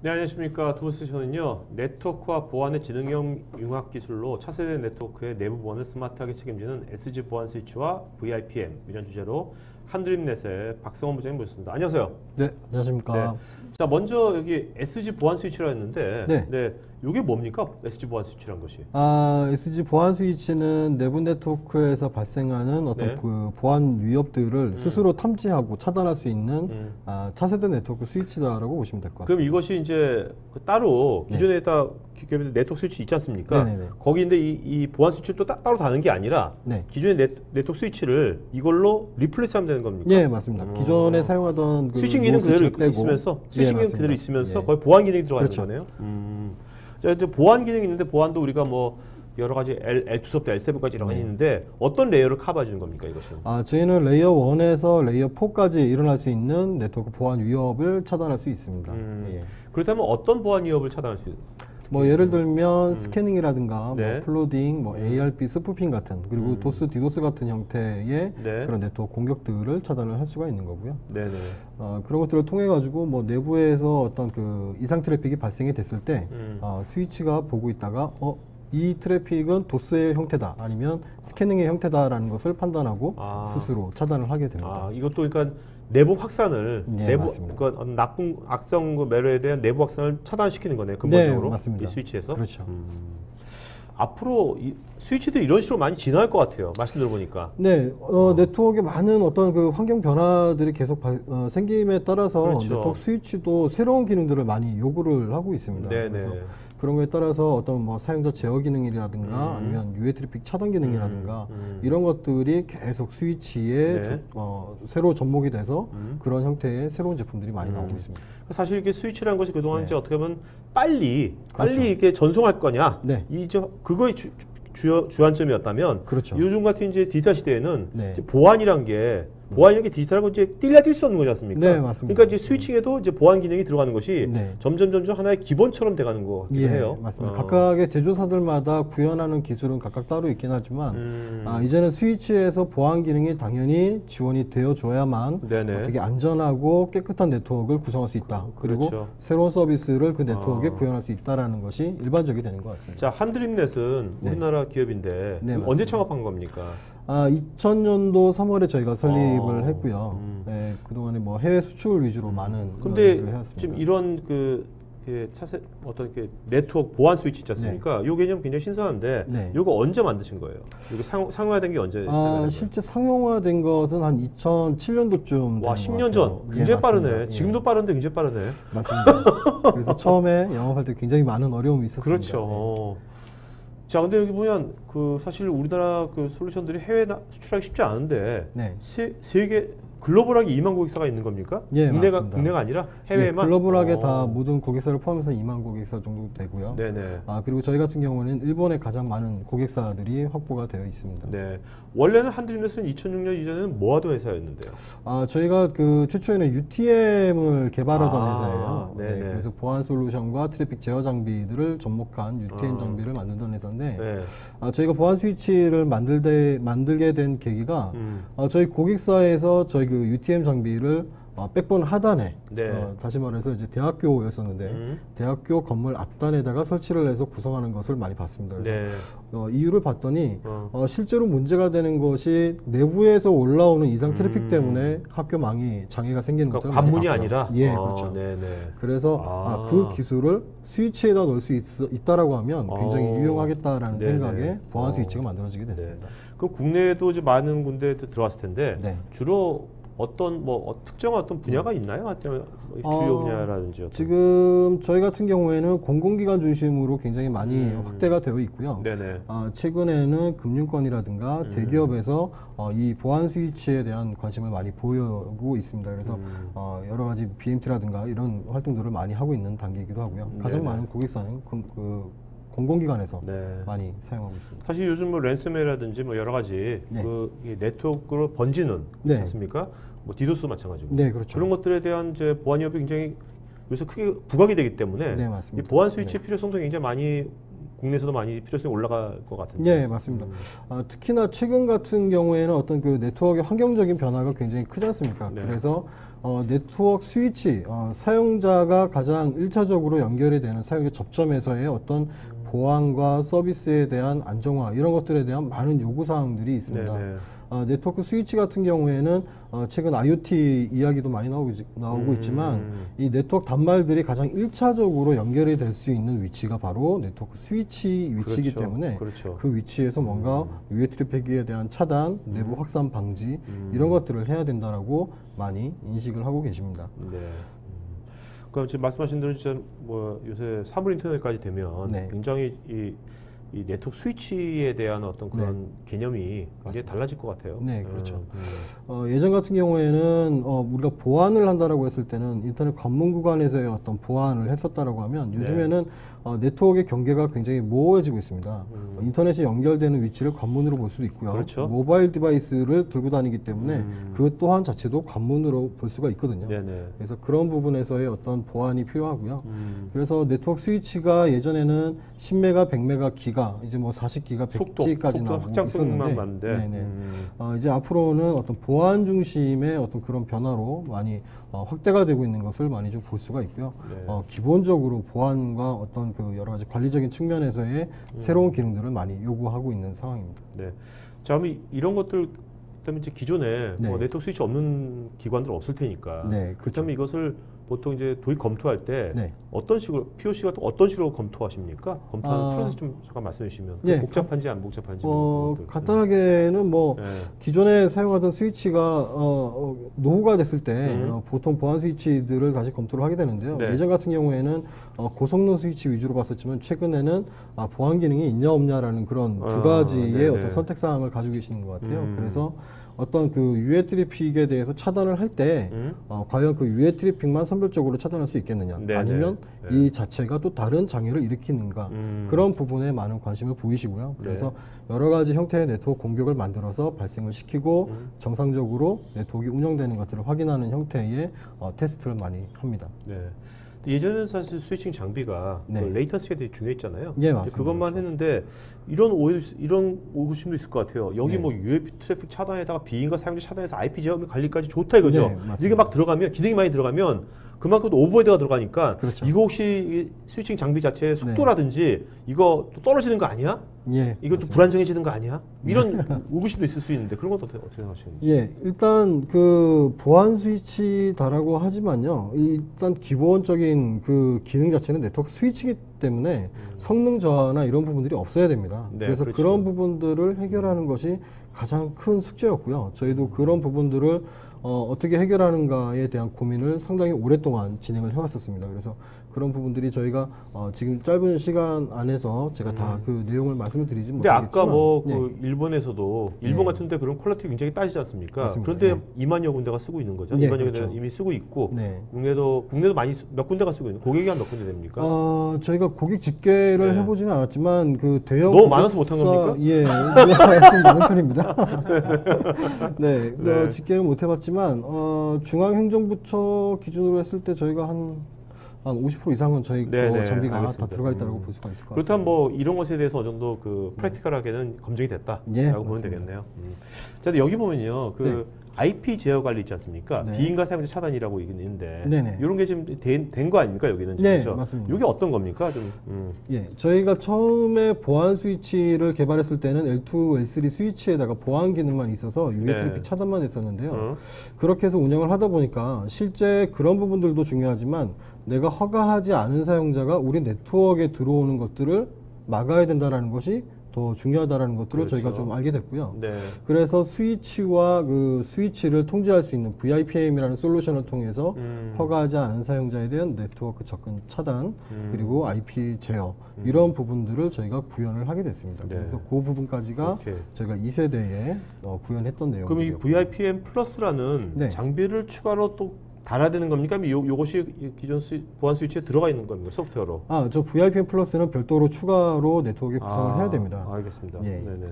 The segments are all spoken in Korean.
네, 안녕하십니까. 두부스쇼는요, 네트워크와 보안의 지능형 융합 기술로 차세대 네트워크의 내부 보안을 스마트하게 책임지는 SG 보안 스위치와 VIPM 이런 주제로 한드림넷의 박성원 부장님 모셨습니다. 안녕하세요. 네, 안녕하십니까. 네. 자, 먼저 여기 SG 보안 스위치라 했는데, 네. 이게 뭡니까? SG 보안 스위치란 것이? SG 보안 스위치는 내부 네트워크에서 발생하는 어떤 네. 그 보안 위협들을 스스로 탐지하고 차단할 수 있는 차세대 네트워크 스위치다라고 보시면 될 것 같습니다. 그럼 이것이 이제 따로 기존에 다 기업의 네트워크 스위치 있지 않습니까? 네네네. 거기 근데 이 보안 스위치를 또 따로 다는 게 아니라 네. 기존의 네트워크 스위치를 이걸로 리플레이스하면 되는 겁니까? 네, 맞습니다. 기존에 사용하던 그 스위칭 기능 그대로 스위치를 빼고, 있으면서 예, 스위칭 기능 맞습니다. 그대로 있으면서 예. 거의 보안 기능이 들어가는 그렇죠. 거네요. 자, 이제 보안 기능이 있는데 보안도 우리가 뭐 여러 가지 L2부터 L7까지 여러 가지 있는데 어떤 레이어를 커버해 주는 겁니까, 이것은? 저희는 레이어 1에서 레이어 4까지 일어날 수 있는 네트워크 보안 위협을 차단할 수 있습니다. 예. 그렇다면 어떤 보안 위협을 차단할 수 뭐 예를 들면 스캐닝이라든가 네. 뭐 플로딩, 뭐 ARP 스푸핑 같은 그리고 도스, 디도스 같은 형태의 네. 그런 네트워크 공격들을 차단을 할 수가 있는 거고요. 네네. 그런 것들을 통해 가지고 뭐 내부에서 어떤 그 이상 트래픽이 발생이 됐을 때 스위치가 보고 있다가 이 트래픽은 도스의 형태다 아니면 스캐닝의 형태다라는 것을 판단하고 스스로 차단을 하게 됩니다. 이것도 그러니까 내부 확산을 내부 맞습니다. 그러니까 나쁜 악성 그 매로에 대한 내부 확산을 차단시키는 거네요. 근본적으로. 네, 맞습니다. 이 스위치에서. 그렇죠. 앞으로 이 스위치도 이런 식으로 많이 진화할 것 같아요. 말씀 들어보니까. 네, 네트워크에 많은 어떤 그 환경 변화들이 계속 생김에 따라서 그렇죠. 네트워크 스위치도 새로운 기능들을 많이 요구를 하고 있습니다. 네네. 그래서 그런 거에 따라서 어떤 뭐 사용자 제어 기능이라든가 아니면 유해 트래픽 차단 기능이라든가 이런 것들이 계속 스위치에 네. 새로 접목이 돼서 그런 형태의 새로운 제품들이 많이 나오고 있습니다. 사실 이게 스위치라는 것이 그동안 이제 어떻게 보면 빨리 그렇죠. 이렇게 전송할 거냐. 네. 그거의 주안점이었다면 그렇죠. 요즘 같은 이제 디지털 시대에는 네. 이제 보안이란 게 디지털하고 이제 뛸래야 뛸 수 없는 거지 않습니까? 네, 맞습니다. 그러니까 이제 스위칭에도 이제 보안 기능이 들어가는 것이 네. 점점 하나의 기본처럼 돼가는 거 같기도 해요. 맞습니다. 각각의 제조사들마다 구현하는 기술은 각각 따로 있긴 하지만 이제는 스위치에서 보안 기능이 당연히 지원이 되어줘야만 네네. 되게 안전하고 깨끗한 네트워크를 구성할 수 있다. 그리고 그렇죠. 새로운 서비스를 그 네트워크에 구현할 수 있다라는 것이 일반적이 되는 것 같습니다. 자, 한드림넷은 우리나라 기업인데 네, 언제 맞습니다. 창업한 겁니까? 2000년도 3월에 저희가 설립을 했고요. 네, 그동안에 뭐 해외 수출 위주로 많은 근데 일을 해왔습니다. 지금 이런 어떤 네트워크 보안 스위치 있지 않습니까? 이 개념 굉장히 신선한데 네. 이거 언제 만드신 거예요? 이게 상용화된 게 언제 시작된 거예요? 실제 상용화된 것은 한 2007년도쯤 와, 10년 전. 굉장히 빠르네. 지금도 빠른데 굉장히 빠르네. 맞습니다. 그래서 처음에 영업할 때 굉장히 많은 어려움이 있었습니다. 그렇죠. 자, 근데 여기 보면 사실 우리나라 솔루션들이 해외 수출하기 쉽지 않은데 네. 세계 글로벌하게 2만 고객사가 있는 겁니까? 예, 맞습니다. 국내가 아니라 해외만? 글로벌하게 다 모든 고객사를 포함해서 2만 고객사 정도 되고요. 네네. 그리고 저희 같은 경우는 일본에 가장 많은 고객사들이 확보가 되어 있습니다. 네. 원래는 한드림넷은 2006년 이전에는 뭐 하던 회사였는데요? 저희가 최초에는 UTM을 개발하던 회사예요. 네네. 그래서 보안 솔루션과 트래픽 제어 장비들을 접목한 UTM 장비를 만들던 회사인데, 네. 저희가 보안 스위치를 만들게 된 계기가 저희 고객사에서 저희 그 UTM 장비를 백본 하단에 다시 말해서 이제 대학교였었는데 대학교 건물 앞단에다가 설치를 해서 구성하는 것을 많이 봤습니다. 그래서 이유를 봤더니 실제로 문제가 되는 것이 내부에서 올라오는 이상 트래픽 때문에 학교망이 장애가 생기는 것들 관문이 아니라? 그렇죠. 네네. 그래서 그 기술을 스위치에다 넣을 수 있다라고 하면 굉장히 유용하겠다라는 네네. 생각에 보안 스위치가 만들어지게 됐습니다. 그럼 국내에도 이제 많은 군데 들어왔을 텐데 주로 어떤 특정한 어떤 분야가 있나요? 주요 분야라든지 지금 저희 같은 경우에는 공공기관 중심으로 굉장히 많이 확대가 되어 있고요. 네네. 최근에는 금융권이라든가 대기업에서 이 보안 스위치에 대한 관심을 많이 보이고 있습니다. 그래서 여러 가지 BMT라든가 이런 활동들을 많이 하고 있는 단계이기도 하고요. 가장 많은 고객사는 공공기관에서 많이 사용하고 있습니다. 사실 요즘 랜섬웨어라든지 여러 가지 이 네트워크로 번지는 않습니까? 디도스 마찬가지고. 네, 그렇죠. 그런 것들에 대한 이제 보안 위협이 굉장히 요새 크게 부각이 되기 때문에 이 보안 스위치의 필요성도 굉장히 많이 국내에서도 많이 필요성이 올라갈 것 같은데. 네, 맞습니다. 특히나 최근 같은 경우에는 어떤 그 네트워크의 환경적인 변화가 굉장히 크지 않습니까? 네. 그래서 네트워크 스위치, 사용자가 가장 1차적으로 연결이 되는 사용자 접점에서의 어떤 보안과 서비스에 대한 안정화 이런 것들에 대한 많은 요구사항들이 있습니다. 네네. 네트워크 스위치 같은 경우에는 최근 IoT 이야기도 많이 나오고 있지만 이 네트워크 단말들이 가장 1차적으로 연결이 될 수 있는 위치가 바로 네트워크 스위치 위치이기 그렇죠. 때문에 그렇죠. 그 위치에서 뭔가 유해 트래픽에 대한 차단, 내부 확산 방지 이런 것들을 해야 된다라고 많이 인식을 하고 계십니다. 네. 그럼 지금 말씀하신 대로 진짜 뭐 요새 사물 인터넷까지 되면 네. 굉장히 이 네트워크 스위치에 대한 어떤 그런 개념이 굉장히 달라질 것 같아요. 네, 그렇죠. 예전 같은 경우에는 우리가 보안을 한다라고 했을 때는 인터넷 관문 구간에서의 어떤 보안을 했었다라고 하면 요즘에는 네트워크의 경계가 굉장히 모호해지고 있습니다. 인터넷이 연결되는 위치를 관문으로 볼 수도 있고요. 그렇죠. 모바일 디바이스를 들고 다니기 때문에 그것 또한 자체도 관문으로 볼 수가 있거든요. 네네. 그래서 그런 부분에서의 어떤 보안이 필요하고요. 그래서 네트워크 스위치가 예전에는 10메가, 100메가, 기가 이제 뭐 40기가, 100G까지 속도 나오고 확장성만 있었는데 많은데 이제 앞으로는 어떤 보안 중심의 어떤 그런 변화로 많이 확대가 되고 있는 것을 많이 좀 볼 수가 있고요. 네. 기본적으로 보안과 어떤 그 여러 가지 관리적인 측면에서의 새로운 기능들을 많이 요구하고 있는 상황입니다. 네. 자, 그럼 이런 것들 때문에 이제 기존에 네. 뭐 네트워크 스위치 없는 기관들 없을 테니까. 네, 그렇죠. 그렇다면 이것을 보통 이제 도입 검토할 때 네. 어떤 식으로 POC 같은 어떤 식으로 검토하십니까? 검토하는 프로세스 좀 잠깐 말씀해 주시면 예. 복잡한지 안 복잡한지 뭐 그런 것들. 간단하게는 뭐 네. 기존에 사용하던 스위치가 노후가 됐을 때 보통 보안 스위치들을 다시 검토를 하게 되는데요. 네. 예전 같은 경우에는 고성능 스위치 위주로 봤었지만 최근에는 보안 기능이 있냐 없냐라는 그런 두 가지의 네네. 어떤 선택 사항을 가지고 계시는 것 같아요. 그래서 어떤 그 유해 트래픽에 대해서 차단을 할 때 과연 그 유해 트래픽만 선별적으로 차단할 수 있겠느냐 네네. 아니면 네. 이 자체가 또 다른 장애를 일으키는가 그런 부분에 많은 관심을 보이시고요. 그래서 여러 가지 형태의 네트워크 공격을 만들어서 발생을 시키고 정상적으로 네트워크가 운영되는 것들을 확인하는 형태의 테스트를 많이 합니다. 네. 예전에는 사실 스위칭 장비가 네. 그 레이턴시가 되게 중요했잖아요. 예, 맞습니다. 그것만 그렇죠. 했는데 이런 오구심도 있을 것 같아요. 여기 네. 뭐 UAP 트래픽 차단에다가 비인가 사용자 차단해서 IP 제어 관리까지 좋다 이거죠. 네, 맞습니다. 이게 막 들어가면 기능이 많이 들어가면 그만큼 또 오버헤드가 들어가니까 그렇죠. 이거 혹시 이 스위칭 장비 자체의 속도라든지 이거 또 떨어지는 거 아니야? 예, 이거 좀 불안정해지는 거 아니야? 이런 오구심도 있을 수 있는데 그런 건 어떻게 생각하시는지? 예, 일단 그 보안 스위치다라고 하지만요. 일단 기본적인 그 기능 자체는 네트워크 스위치이기 때문에 성능 저하나 이런 부분들이 없어야 됩니다. 네, 그래서 그렇죠. 그런 부분들을 해결하는 것이 가장 큰 숙제였고요. 저희도 그런 부분들을 어떻게 해결하는가에 대한 고민을 상당히 오랫동안 진행을 해왔었습니다. 그래서 그런 부분들이 저희가 지금 짧은 시간 안에서 제가 다 그 내용을 말씀을 드리지 근데 못하겠지만 아까 뭐 예. 그 일본에서도 일본 같은데 그런 퀄리티 굉장히 따지지 않습니까? 맞습니다. 그런데 예. 2만여 군데가 쓰고 있는 거죠. 네, 2만여 그렇죠. 군데가 이미 쓰고 있고 네. 국내도 많이 몇 군데가 쓰고 있는. 고객이 한 몇 군데 됩니까? 저희가 고객 집계를 네. 해보지는 않았지만 그 대형 너무 많아서 못한 겁니까? 예, 좀 많은 편입니다. 네, 네. 집계를 못 해봤지만 중앙행정부처 기준으로 했을 때 저희가 한 50% 이상은 저희 네, 네, 장비가 알겠습니다. 다 들어가 있다고 볼 수가 있을 것 같습니다. 그렇다면 뭐 이런 것에 대해서 어느 정도 그 프랙티컬하게는 검증이 됐다라고 예, 보면 맞습니다. 되겠네요. 자, 근데 여기 보면요, 그 네. IP 제어 관리 있지 않습니까? 네. 비인가 사용자 차단이라고 있는데 네네. 이런 게 지금 된 거 아닙니까? 여기는 네, 그렇죠? 맞습니다. 이게 어떤 겁니까? 좀 예, 저희가 처음에 보안 스위치를 개발했을 때는 L2, L3 스위치에다가 보안 기능만 있어서 유해 네. 트래픽 차단만 했었는데요. 그렇게 해서 운영을 하다 보니까 실제 그런 부분들도 중요하지만 내가 허가하지 않은 사용자가 우리 네트워크에 들어오는 것들을 막아야 된다는 것이 더 중요하다는 것들을 그렇죠. 저희가 좀 알게 됐고요. 네. 그래서 스위치와 그 스위치를 통제할 수 있는 VIPM이라는 솔루션을 통해서 허가하지 않은 사용자에 대한 네트워크 접근 차단 그리고 IP 제어 이런 부분들을 저희가 구현을 하게 됐습니다. 네. 그래서 그 부분까지가 오케이. 저희가 2세대에 구현했던 그럼 이 내용이고요. VIPM 플러스라는 네. 장비를 추가로 또 달아야 되는 겁니까? 아니면 요것이 기존 보안 스위치에 들어가 있는 겁니까? 소프트웨어로? 저 VIPM 플러스는 별도로 추가로 네트워크 구성을 해야 됩니다. 알겠습니다. 예. 네네.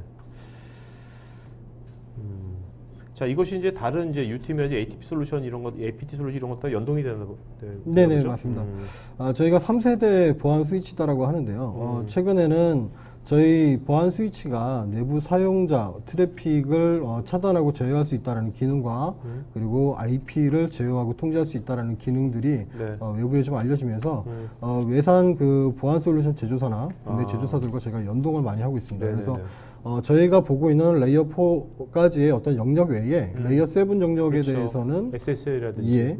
자, 이것이 이제 다른 이제 UTM이나 ATP 솔루션 이런 것, APT 솔루션 이런 것과 연동이 되는 네네, 거죠? 맞습니다. 저희가 3세대 보안 스위치다라고 하는데요. 최근에는 저희 보안 스위치가 내부 사용자 트래픽을 차단하고 제어할 수 있다는 기능과 그리고 IP를 제어하고 통제할 수 있다는 기능들이 네. 외부에 좀 알려지면서 외산 그 보안 솔루션 제조사나 국내 제조사들과 저희가 연동을 많이 하고 있습니다. 네네네. 그래서 저희가 보고 있는 레이어 4까지의 어떤 영역 외에 레이어 7 영역에 그렇죠. 대해서는 SSL이라든지 예,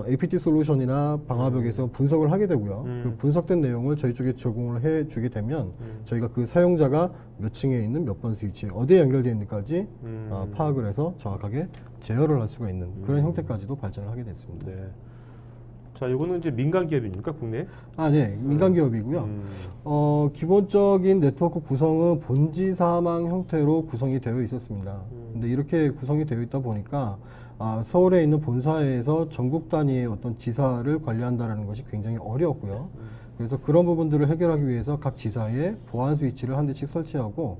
APT 솔루션이나 방화벽에서 분석을 하게 되고요. 그 분석된 내용을 저희 쪽에 제공을 해주게 되면 저희가 그 사용자가 몇 층에 있는 몇 번 스위치에 어디에 연결되어 있는지까지 파악을 해서 정확하게 제어를 할 수가 있는 그런 형태까지도 발전을 하게 됐습니다. 네. 자, 이거는 이제 민간 기업입니까, 국내? 네, 민간 기업이고요. 기본적인 네트워크 구성은 본지사망 형태로 구성이 되어 있었습니다. 근데 이렇게 구성이 되어 있다 보니까 서울에 있는 본사에서 전국 단위의 어떤 지사를 관리한다는 것이 굉장히 어려웠고요. 그래서 그런 부분들을 해결하기 위해서 각 지사에 보안 스위치를 한 대씩 설치하고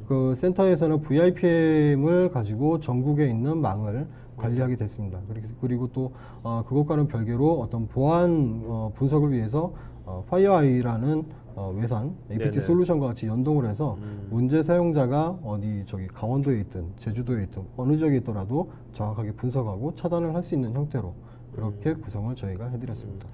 그 센터에서는 VIPM을 가지고 전국에 있는 망을 관리하게 됐습니다. 그리고 또 그것과는 별개로 어떤 보안 분석을 위해서 파이어아이라는 외산 APT 네네. 솔루션과 같이 연동을 해서 문제 사용자가 어디 강원도에 있든 제주도에 있든 어느 지역에 있더라도 정확하게 분석하고 차단을 할 수 있는 형태로 그렇게 구성을 저희가 해드렸습니다.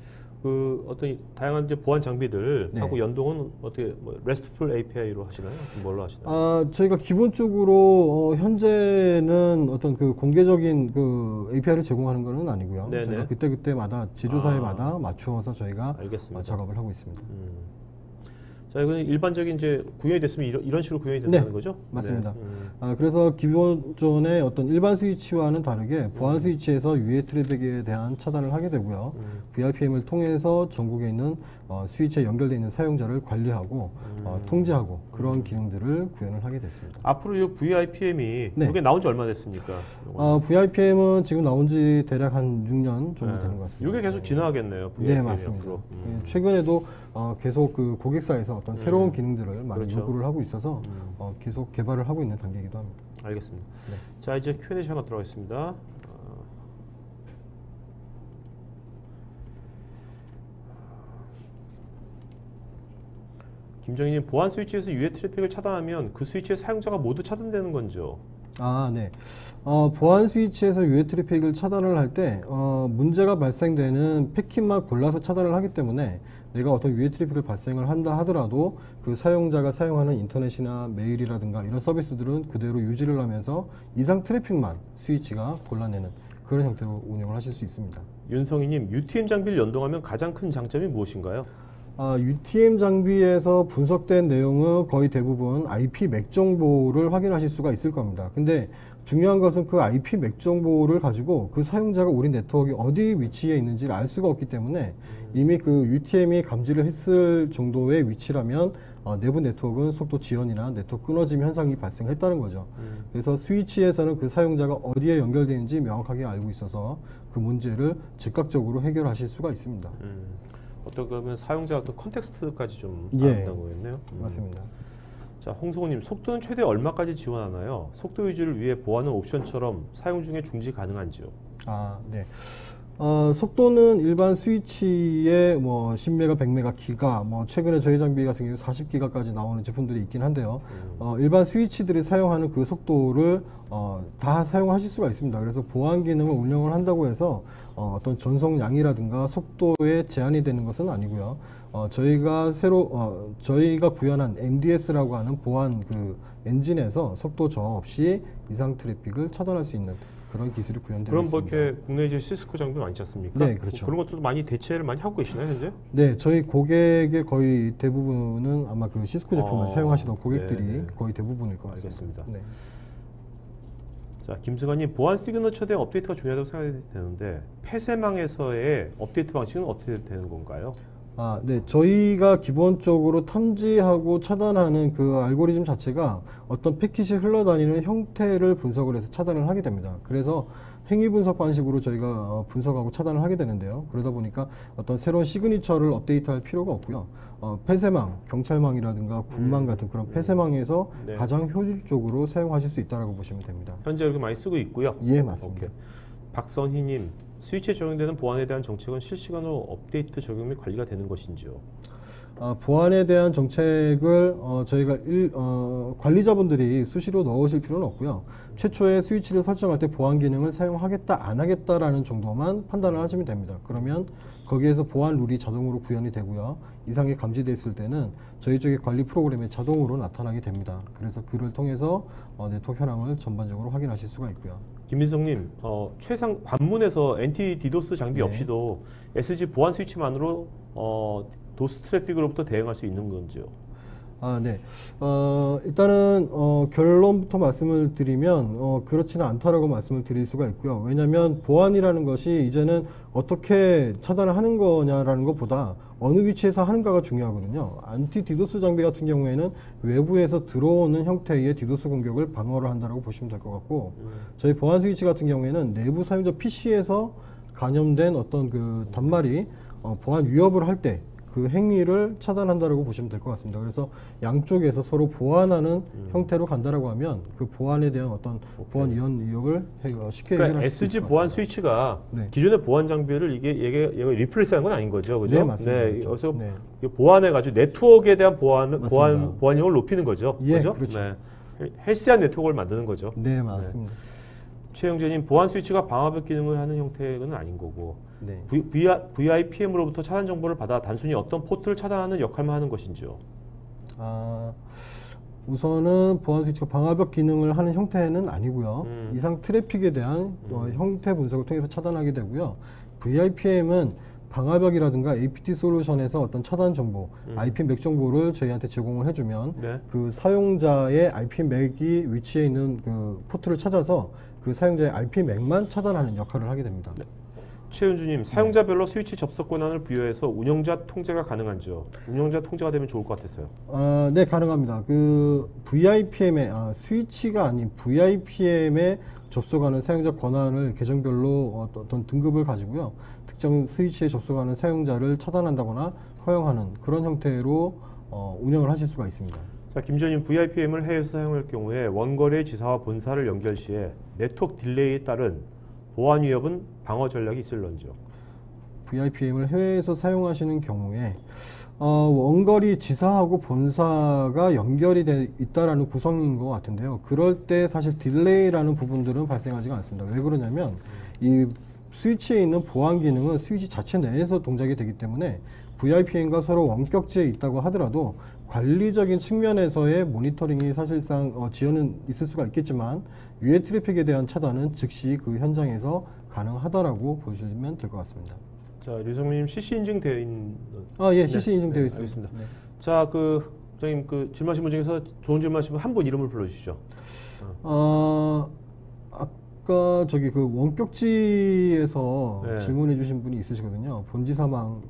그 어떤 다양한 이제 보안 장비들 네. 하고 연동은 어떻게 RESTful API로 하시나요? 뭘로 하시나요? 저희가 기본적으로 현재는 어떤 그 공개적인 그 API를 제공하는 것은 아니고요. 네네. 저희가 그때마다 제조사에마다 맞추어서 저희가 알겠습니다. 작업을 하고 있습니다. 자, 이거는 일반적인 이제 구현이 됐으면 이런 식으로 구현이 된다는 네, 거죠? 맞습니다. 그래서 기존의 어떤 일반 스위치와는 다르게 보안 스위치에서 유해 트래픽에 대한 차단을 하게 되고요. VIPM을 통해서 전국에 있는 스위치에 연결되어 있는 사용자를 관리하고 통제하고 그런 기능들을 구현을 하게 됐습니다. 앞으로 이 VIPM이 네. 이게 나온 지 얼마 됐습니까? VIPM은 지금 나온 지 대략 한 6년 정도 되는 것 같습니다. 이게 계속 진화하겠네요. 네, VIPM 이 맞습니다. 앞으로. 최근에도 계속 그 고객사에서 어떤 새로운 기능들을 많이 그렇죠. 요구를 하고 있어서 계속 개발을 하고 있는 단계이기도 합니다. 알겠습니다. 네. 자, 이제 Q&A 시간 들어가겠습니다. 김정희님, 보안 스위치에서 유해 트래픽을 차단하면 그 스위치의 사용자가 모두 차단되는 건죠? 네. 보안 스위치에서 유해 트래픽을 차단을 할 때 문제가 발생되는 패킷만 골라서 차단을 하기 때문에 내가 어떤 유해 트래픽을 발생을 한다 하더라도 그 사용자가 사용하는 인터넷이나 메일이라든가 이런 서비스들은 그대로 유지를 하면서 이상 트래픽만 스위치가 골라내는 그런 형태로 운영을 하실 수 있습니다. 윤성희님, UTM 장비를 연동하면 가장 큰 장점이 무엇인가요? UTM 장비에서 분석된 내용은 거의 대부분 IP 맥 정보를 확인하실 수가 있을 겁니다. 근데 중요한 것은 그 IP 맥 정보를 가지고 그 사용자가 우리 네트워크에 어디 위치에 있는지를 알 수가 없기 때문에 이미 그 UTM이 감지를 했을 정도의 위치라면 내부 네트워크는 속도 지연이나 네트워크 끊어짐 현상이 발생했다는 거죠. 그래서 스위치에서는 그 사용자가 어디에 연결되는지 명확하게 알고 있어서 그 문제를 즉각적으로 해결하실 수가 있습니다. 어떻게 보면 사용자 어떤 컨텍스트까지 좀 예, 알아본다는 거겠네요. 맞습니다. 자, 홍성호님, 속도는 최대 얼마까지 지원하나요? 속도 유지를 위해 보안은 옵션처럼 사용 중에 중지 가능한지요? 네. 속도는 일반 스위치에 뭐 10메가, 100메가, 기가, 뭐 최근에 저희 장비 같은 경우 40기가까지 나오는 제품들이 있긴 한데요. 일반 스위치들이 사용하는 그 속도를 다 사용하실 수가 있습니다. 그래서 보안 기능을 운영을 한다고 해서 어떤 전송량이라든가 속도에 제한이 되는 것은 아니고요. 저희가 구현한 MDS라고 하는 보안 그 엔진에서 속도 저하 없이 이상 트래픽을 차단할 수 있는 그런 기술이 구현되어 그럼 있습니다. 뭐 이렇게 국내 이제 시스코 장비 많지 않습니까? 네, 그렇죠. 그런 것들도 많이 대체를 많이 하고 계시나요, 현재? 네, 저희 고객의 거의 대부분은 아마 그 시스코 제품을 사용하시던 고객들이 네네. 거의 대부분일 것 같습니다. 알겠습니다. 네. 자, 김승환님, 보안 시그너처에 대한 업데이트가 중요하다고 생각이 되는데 폐쇄망에서의 업데이트 방식은 어떻게 되는 건가요? 네. 저희가 기본적으로 탐지하고 차단하는 그 알고리즘 자체가 어떤 패킷이 흘러다니는 형태를 분석을 해서 차단을 하게 됩니다. 그래서 행위 분석 방식으로 저희가 분석하고 차단을 하게 되는데요. 그러다 보니까 어떤 새로운 시그니처를 업데이트할 필요가 없고요. 폐쇄망, 경찰망이라든가 군망 같은 그런 폐쇄망에서 네. 가장 효율적으로 사용하실 수 있다고 보시면 됩니다. 현재 이렇게 많이 쓰고 있고요. 예, 맞습니다. 오케이. 박선희님, 스위치에 적용되는 보안에 대한 정책은 실시간으로 업데이트 적용 및 관리가 되는 것인지요? 보안에 대한 정책을 저희가 관리자분들이 수시로 넣으실 필요는 없고요. 최초에 스위치를 설정할 때 보안 기능을 사용하겠다 안 하겠다라는 정도만 판단을 하시면 됩니다. 그러면 거기에서 보안 룰이 자동으로 구현이 되고요. 이상이 감지됐을 때는 저희 쪽의 관리 프로그램에 자동으로 나타나게 됩니다. 그래서 그를 통해서 네트워크 현황을 전반적으로 확인하실 수가 있고요. 김민성님, 최상 관문에서 엔티 디도스 장비 네. 없이도 SG 보안 스위치만으로 도스 트래픽으로부터 대응할 수 있는 건지요? 네. 일단은 결론부터 말씀을 드리면 그렇지는 않다라고 말씀을 드릴 수가 있고요. 왜냐하면 보안이라는 것이 이제는 어떻게 차단을 하는 거냐라는 것보다 어느 위치에서 하는가가 중요하거든요. 안티 디도스 장비 같은 경우에는 외부에서 들어오는 형태의 디도스 공격을 방어를 한다라고 보시면 될 것 같고, 저희 보안 스위치 같은 경우에는 내부 사용자 PC에서 감염된 어떤 그 단말이 보안 위협을 할 때 그 행위를 차단한다라고 보시면 될 것 같습니다. 그래서 양쪽에서 서로 보완하는 형태로 간다라고 하면 그 보안에 대한 어떤 보안 위협을 쉽게 그러니까 해결할 수 있을 SG 것 보안 같습니다. 스위치가 네. 기존의 보안 장비를 이게 리플레이스하는 건 아닌 거죠, 그죠? 네, 맞습니다. 네, 그렇죠. 그래서 네. 보안해가지고 네트워크에 대한 맞습니다. 보안력을 높이는 거죠, 예, 그죠? 그렇죠. 네. 헬스한 네트워크를 만드는 거죠. 네, 맞습니다. 최영재님, 보안 스위치가 방화벽 기능을 하는 형태는 아닌 거고, 네. VIPM으로부터 차단 정보를 받아 단순히 어떤 포트를 차단하는 역할만 하는 것인지요? 우선은 보안 스위치가 방화벽 기능을 하는 형태는 아니고요. 이상 트래픽에 대한 형태 분석을 통해서 차단하게 되고요. VIPM은 방화벽이라든가 APT 솔루션에서 어떤 차단 정보, IP 맥 정보를 저희한테 제공을 해주면 네. 그 사용자의 IP 맥이 위치해 있는 그 포트를 찾아서 그 사용자의 IP 맥만 차단하는 역할을 하게 됩니다. 네. 최은주님, 사용자별로 스위치 접속 권한을 부여해서 운영자 통제가 가능한지요? 운영자 통제가 되면 좋을 것 같아서요. 네, 가능합니다. 그 VIPM에 스위치가 아닌 VIPM에 접속하는 사용자 권한을 계정별로 어떤 등급을 가지고요. 특정 스위치에 접속하는 사용자를 차단한다거나 허용하는 그런 형태로 운영을 하실 수가 있습니다. 자, 김지현님, VIPM을 해외에서 사용할 경우에 원거래 지사와 본사를 연결 시에 네트워크 딜레이에 따른 보안 위협은 방어 전략이 있을런지요? VIPM을 해외에서 사용하시는 경우에 원거리 지사하고 본사가 연결이 돼 있다라는 구성인 것 같은데요. 그럴 때 사실 딜레이라는 부분들은 발생하지가 않습니다. 왜 그러냐면 이 스위치에 있는 보안 기능은 스위치 자체 내에서 동작이 되기 때문에 VIPM과 서로 원격지에 있다고 하더라도 관리적인 측면에서의 모니터링이 사실상 지연은 있을 수가 있겠지만 유해 트래픽에 대한 차단은 즉시 그 현장에서 가능하다라고 보시면 될 것 같습니다. 자, 류성민님, CC 인증되어 있는. 예, CC 인증되어 네, 있습니다. 알겠습니다. 네. 자, 장님, 질문하신 분 중에서 좋은 질문하신 분 한 분 이름을 불러주시죠. 아까 그 원격지에서 네. 질문해주신 분이 있으시거든요. 본지사망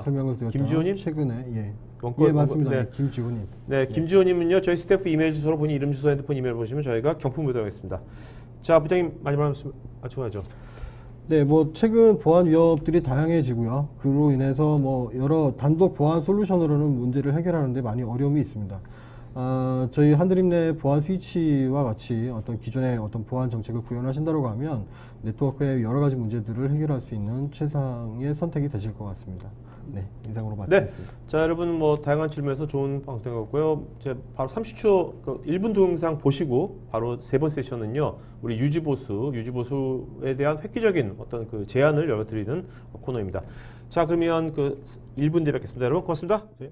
설명을 드렸던 김지호님? 최근에 원격, 예, 맞습니다. 네. 네, 김지호님. 네, 김지호님은요, 저희 스태프 이메일 주소로 본인 이름, 주소, 핸드폰, 이메일 보시면 저희가 경품 보도하겠습니다. 자, 부장님 마지막 말씀 맞춰가죠. 네, 최근 보안 위협들이 다양해지고요. 그로 인해서 여러 단독 보안 솔루션으로는 문제를 해결하는데 많이 어려움이 있습니다. 저희 한드림 내 보안 스위치와 같이 어떤 기존의 어떤 보안 정책을 구현하신다고 하면 네트워크의 여러 가지 문제들을 해결할 수 있는 최상의 선택이 되실 것 같습니다. 네, 이상으로 마치겠습니다. 네. 자, 여러분 다양한 질문에서 좋은 방송 된 것 같고요. 이제 바로 30초 1분 동영상 보시고 바로 세 번 세션은요. 우리 유지보수에 대한 획기적인 어떤 그 제안을 열어드리는 코너입니다. 자, 그러면 1분 뒤에 뵙겠습니다. 여러분 고맙습니다. 네.